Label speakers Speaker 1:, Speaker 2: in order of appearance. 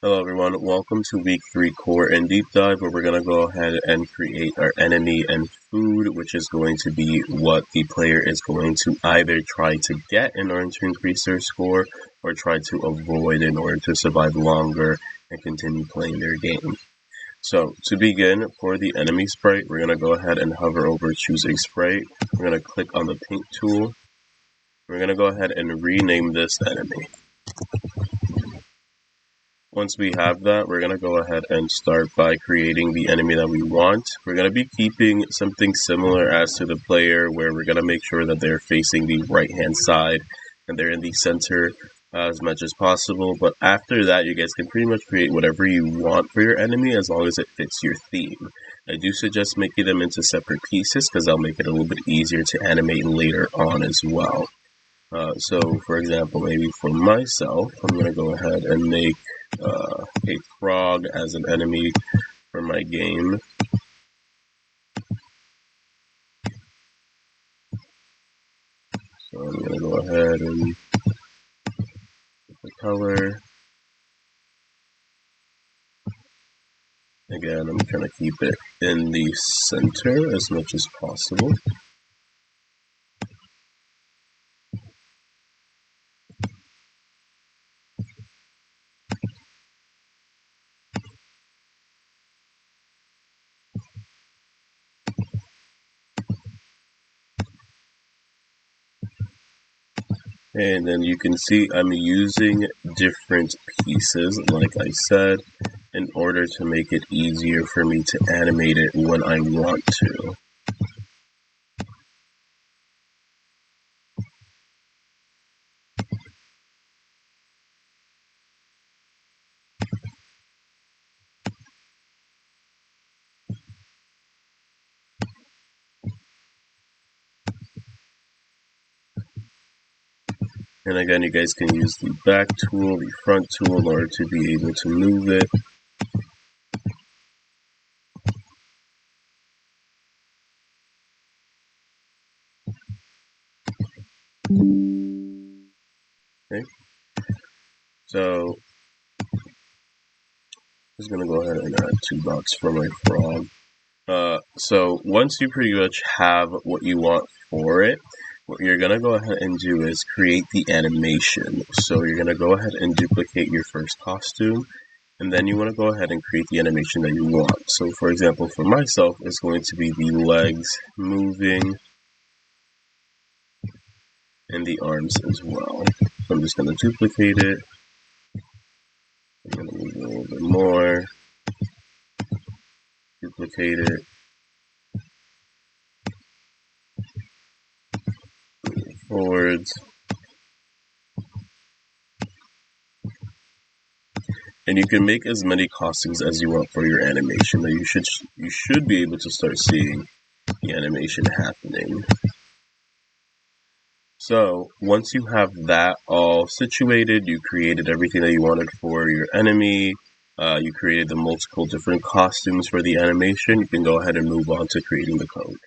Speaker 1: Hello everyone, welcome to week 3 core and deep dive where we're going to go ahead and create our enemy and food, which is going to be what the player is going to either try to get in order to increase their score or try to avoid in order to survive longer and continue playing their game. So to begin, for the enemy sprite, we're going to go ahead and hover over choose a sprite. We're going to click on the paint tool. We're going to go ahead and rename this enemy. Once we have that, we're going to go ahead and start by creating the enemy that we want. We're going to be keeping something similar as to the player, where we're going to make sure that they're facing the right-hand side and they're in the center as much as possible. But after that, you guys can pretty much create whatever you want for your enemy as long as it fits your theme. I do suggest making them into separate pieces because that'll make it a little bit easier to animate later on as well. So, for example, maybe for myself, I'm going to go ahead and make a frog as an enemy for my game. So I'm going to go ahead and pick the color. Again, I'm trying to keep it in the center as much as possible. And then you can see I'm using different pieces, like I said, in order to make it easier for me to animate it when I want to. And again, you guys can use the back tool, the front tool in order to be able to move it. Okay. So I'm just going to go ahead and add 2 dots for my frog. So once you pretty much have what you want for it, what you're going to go ahead and do is create the animation. So you're going to go ahead and duplicate your first costume, and then you want to go ahead and create the animation that you want. So for example, for myself, it's going to be the legs moving and the arms as well. So I'm just going to duplicate it. I'm going to move it a little bit more. Duplicate it. Forwards. And you can make as many costumes as you want for your animation. But you should be able to start seeing the animation happening. So once you have that all situated, you created everything that you wanted for your enemy. You created the multiple different costumes for the animation. You can go ahead and move on to creating the code.